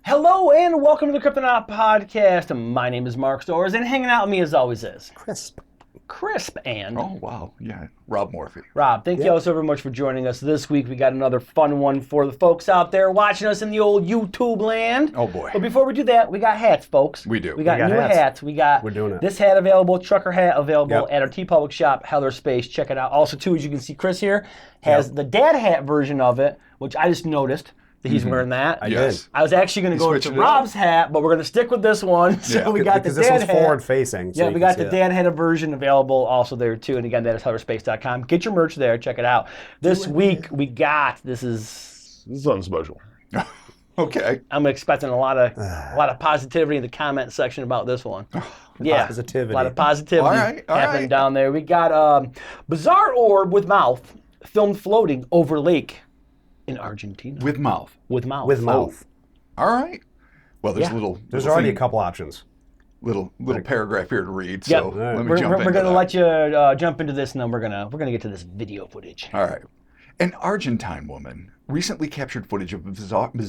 Hello and welcome to the Cryptonaut podcast. My name is Mark Storrs, and hanging out with me as always is Crisp and oh wow, yeah, Rob Morphy. Rob. Thank you all so very much for joining us this week. We got another fun one for the folks out there watching us in the old YouTube land. Oh boy! But before we do that, we got hats, folks. We do. We got new hats. We're doing it. This hat available, trucker hat available at our TeePublic shop, Heller Space. Check it out. Also, too, as you can see, Chris here has the dad hat version of it, which I just noticed that he's wearing that. I did. I was actually going to go to Rob's hat, but we're going to stick with this one. So we got the dad hat. Because this one's forward-facing. So we got the dad hat version available also there too. And again, that is hellerspace.com. Get your merch there. Check it out. This week we got This is something special. Okay. I'm expecting a lot of positivity in the comment section about this one. Yeah, positivity. A lot of positivity All happening right. down there. We got bizarre orb with mouth filmed floating over lake in Argentina. With mouth. With mouth. With mouth. All right. Well, there's There's already a couple options. little paragraph here to read. Yep. So let me we're jump into we're gonna that. let you jump into this, and then we're gonna get to this video footage. All right. An Argentine woman recently captured footage of a bizarre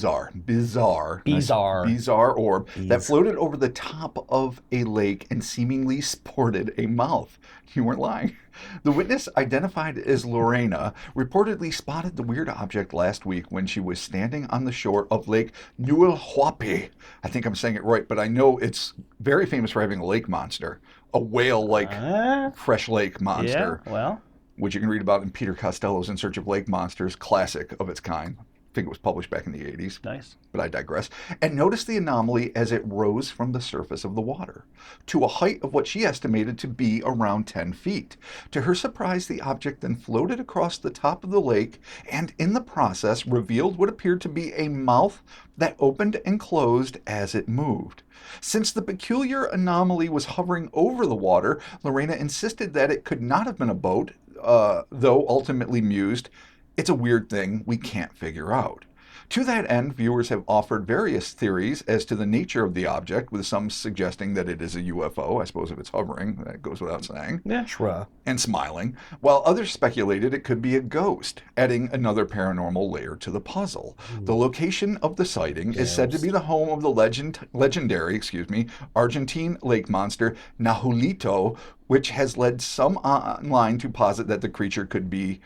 orb that floated over the top of a lake and seemingly sported a mouth. You weren't lying. The witness, identified as Lorena, reportedly spotted the weird object last week when she was standing on the shore of Lake Nuelhuapi. I think I'm saying it right, but I know it's very famous for having a lake monster, a whale-like fresh lake monster. Yeah, well, which you can read about in Peter Costello's In Search of Lake Monsters, classic of its kind. I think it was published back in the 80s. nice. But I digress. And notice the anomaly as it rose from the surface of the water to a height of what she estimated to be around 10 feet. To her surprise, the object then floated across the top of the lake and in the process revealed what appeared to be a mouth that opened and closed as it moved. Since the peculiar anomaly was hovering over the water, Lorena insisted that it could not have been a boat, though ultimately mused, "It's a weird thing we can't figure out." To that end, viewers have offered various theories as to the nature of the object, with some suggesting that it is a UFO. I suppose if it's hovering, that goes without saying. Yeah. And smiling, while others speculated it could be a ghost, adding another paranormal layer to the puzzle. The location of the sighting is said to be the home of the legendary Argentine lake monster Nahuelito, which has led some online to posit that the creature could be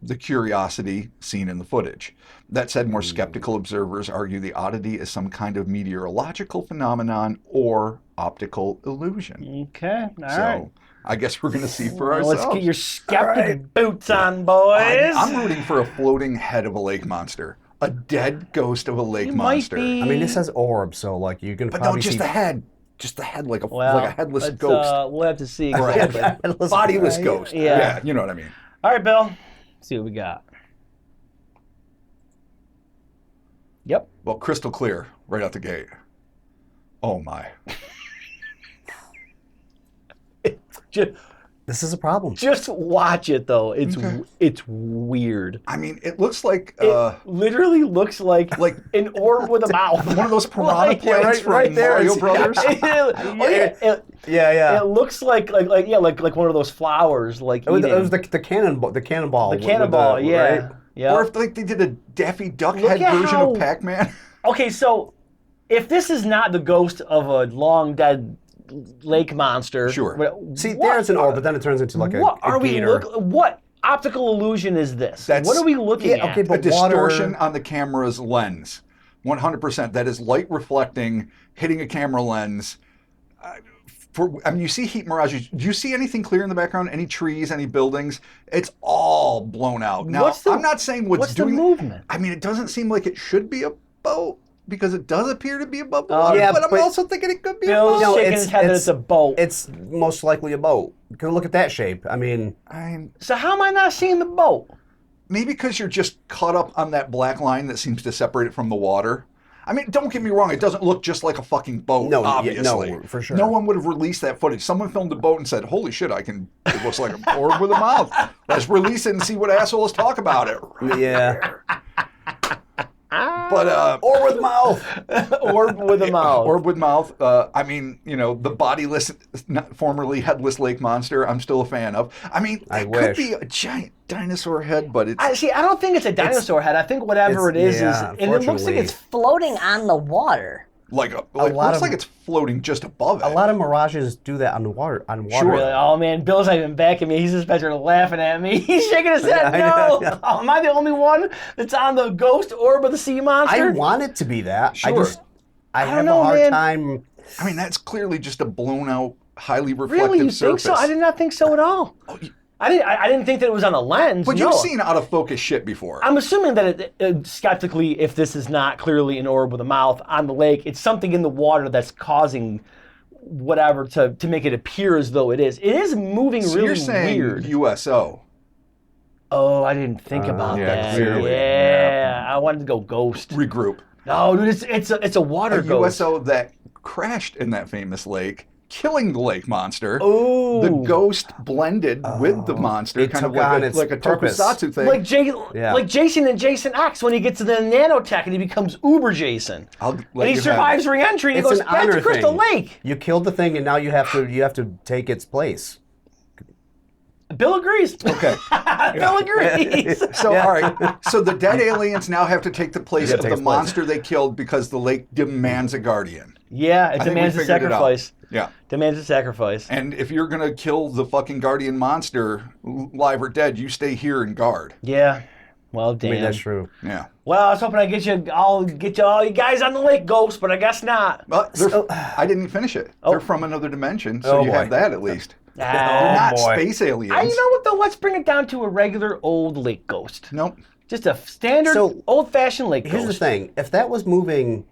the curiosity seen in the footage. That said, more skeptical observers argue the oddity is some kind of meteorological phenomenon or optical illusion. Okay, all So right. I guess we're going to see for ourselves. Let's get your skeptic boots on, boys. I'm rooting for a floating head of a lake monster. A dead ghost of a lake monster. Might be. I mean, this says orb, so like you can But probably no, just see the head. Just the head, like a Well, headless let's, ghost. We'll have to see Or a exactly. headless, bodiless ghost. Yeah. Yeah, you know what I mean. All right, Bill. Let's see what we got. Yep. Well, crystal clear right out the gate. Oh my. This is a problem. Just watch it though. It's weird. I mean, it looks like It literally looks like an orb with a mouth. one of those piranha Like, plants from Mario Brothers. Yeah. It looks like one of those flowers. Like It was the cannonball. The cannonball. the cannonball. with Yeah. right? Yeah. Or if like they did a Daffy Duck Look head at version how- of Pac-Man. Okay, so if this is not the ghost of a long dead lake monster, Sure. See, there's an orb, but then it turns into like what a are we gator. what optical illusion is this? That's- What are we looking Yeah, at? okay, A but distortion water. on the camera's lens. 100%. That is light reflecting, hitting a camera lens. You see heat mirages. Do you see anything clear in the background? Any trees, any buildings? It's all blown out. Now, I'm not saying what's the doing movement? I mean, it doesn't seem like it should be a boat because it does appear to be above the water, yeah, but I'm but also thinking it could be Bill's a boat. shaking his head that it's a boat. It's most likely a boat. Because look at that shape. I mean, So how am I not seeing the boat? maybe because you're just caught up on that black line that seems to separate it from the water. I mean, don't get me wrong, it doesn't look just like a fucking boat, No, obviously. no, for sure. No one would have released that footage. Someone filmed a boat and said, holy shit, it looks like an orb with a mouth. Let's release it and see what assholes talk about it. yeah. But Or with mouth. Orb with a mouth. Orb with mouth. I mean, you know, the bodiless, formerly headless lake monster. I'm still a fan of. I mean, I it could wish. be a giant dinosaur head, but it's I don't think it's a dinosaur head. I think whatever it is, and it looks like unfortunately. it's Floating on the water. like lot looks of- like it's floating just above it. A lot of mirages do that on water. Sure. really. Oh man, Bill's not even backing me. He's just picturing laughing at me. He's shaking his head. I No. know. Oh, am I the only one that's on the ghost orb of the sea monster? I want it to be that. Sure. I have know, a hard man. time. I mean, that's clearly just a blown out, highly reflective Really, you surface. think so? I did not think so at all. I didn't think that it was on a lens. But no. you've seen out of focus shit before. I'm assuming that skeptically, if this is not clearly an orb with a mouth on the lake, it's something in the water that's causing whatever to make it appear as though it is. It is moving So really you're saying weird. USO. Oh, I didn't think about yeah, that. clearly. Yeah, I wanted to go ghost. Regroup. No, dude, it's a water A ghost. USO that crashed in that famous lake, killing the lake monster. Ooh. The ghost blended with the monster, It kind of took on like its a purpose. tokusatsu thing. Like Jason and Jason X when he gets to the nanotech and he becomes Uber Jason. I'll And let he you survives re-entry and he It's goes an back to honor Crystal thing. Lake. You killed the thing, and now you have to take its place. Bill agrees. Okay. Bill agrees. So, all right. So the dead aliens now have to take the place Yeah, of take the its place. monster they killed because the lake demands a guardian. Yeah, it I think we demands a figured it out. sacrifice. Yeah. Demands a sacrifice. And if you're going to kill the fucking guardian monster, live or dead, you stay here and guard. Yeah. Well, I damn. mean, that's true. Yeah. Well, I was hoping I'd get you all you guys on the lake, Ghost, but I guess not. But I didn't finish it. They're from another dimension, so Oh, you boy. have that at least. They're Ah, not boy. space aliens. you know what though? Let's bring it down to a regular old lake ghost. Nope. Just a standard So, old-fashioned lake Here's ghost. the thing: if that was moving,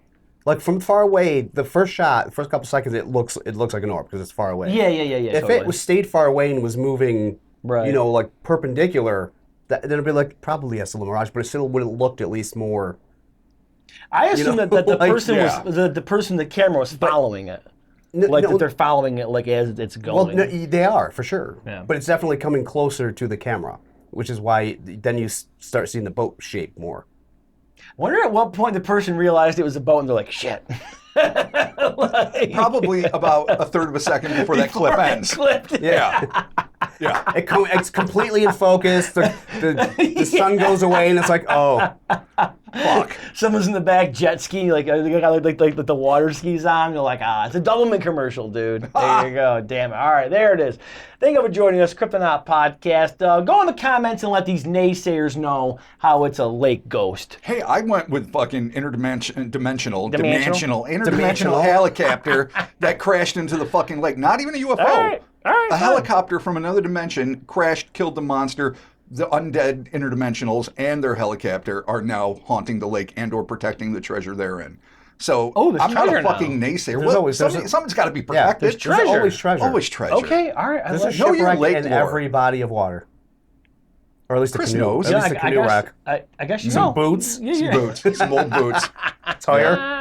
like from far away, the first shot, the first couple seconds, it looks like an orb because it's far away. Yeah. If totally. it was stayed far away and was moving, Right. you know, like perpendicular, then it'd be like probably a still mirage, but it still would have looked at least more. I assume know, that the like, person yeah. was the person, the camera was following it, No, like no, that they're following it like as it's well, going. no, they are for sure, Yeah. but it's definitely coming closer to the camera, which is why then you start seeing the boat shape more. Wonder at what point the person realized it was a boat and they're like, shit. Like, Probably about a third of a second before that clip before it ends. clipped. Yeah. Yeah. It's completely in focus. The sun goes away, and it's like, oh, Fuck. Someone's in the back jet ski, like they got like the water skis on. They're like, it's a Doublemint commercial, dude. There you go. Damn it. All right, there it is. Thank you for joining us, Cryptonaut Podcast. Go in the comments and let these naysayers know how it's a lake ghost. Hey, I went with fucking interdimensional Dimensional? helicopter that crashed into the fucking lake. Not even a UFO. All right, A fine. helicopter from another dimension crashed, killed the monster. The undead interdimensionals and their helicopter are now haunting the lake and or protecting the treasure therein. So there's I'm not a treasure now. fucking naysayer. There's Well, always- something's got to be yeah, protected. there's always treasure. Always treasure. Okay, all right. I There's a like Know your shipwreck lake in lore. every body of water, or at least Chris a canoe. knows. At least a I canoe guess, wreck. I guess you Some know. boots, Yeah. Boots, some old boots. tire.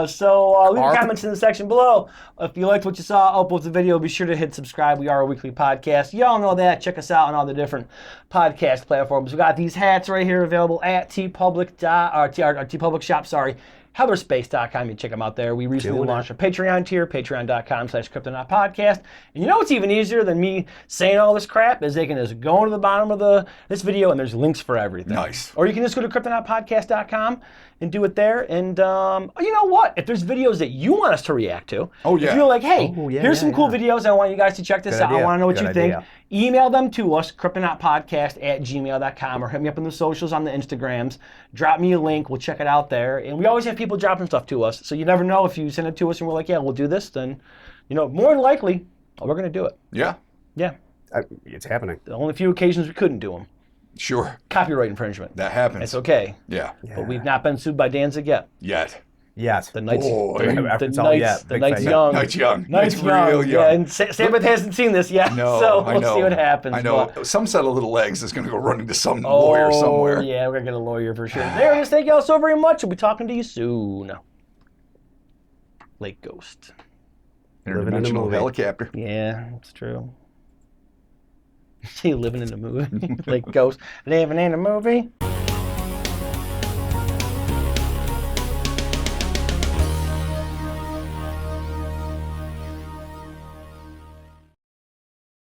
So leave Arp. your comments in the section below. If you liked what you saw, upload the video. Be sure to hit subscribe. We are a weekly podcast. Y'all know that. Check us out on all the different podcast platforms. We got these hats right here available at our TeePublic shop. Sorry. HellerSpace.com. You can check them out there. We recently Doing it. launched a Patreon tier, patreon.com/Cryptonaut Podcast. And you know what's even easier than me saying all this crap is they can just go to the bottom of this video and there's links for everything. Nice. Or you can just go to CryptonautPodcast.com and do it there. And you know what? If there's videos that you want us to react to, Oh, yeah. if you're like, hey, Oh, yeah, here's yeah, some cool yeah. videos. I want you guys to check this Good out. I idea. want to know what Good you think. idea. Email them to us, cryptonautpodcast@gmail.com, or hit me up on the socials on the Instagrams. Drop me a link. We'll check it out there. And we always have people dropping stuff to us. So you never know if you send it to us and we're like, yeah, we'll do this, then, more than likely, we're going to do it. Yeah, Yeah. It's happening. The only few occasions we couldn't do them. sure. Copyright infringement. That happens. It's okay. Yeah. But we've not been sued by Danzig yet. Yet. Yes. The night's, Boy. It's all yet. the Big night's fan. young. Night's young. Night's It's young. real young. Yeah, and Sabbath hasn't seen this yet, No, so I we'll know. see what happens. I know. but- Some set of little legs is going to go running to some lawyer somewhere. Yeah, we're going to get a lawyer for sure. There it is. Thank you all so very much. We'll be talking to you soon. Lake Ghost. Living in a Interdimensional movie. helicopter. Yeah, it's true. See, living in a movie. Lake Ghost. Living in a movie.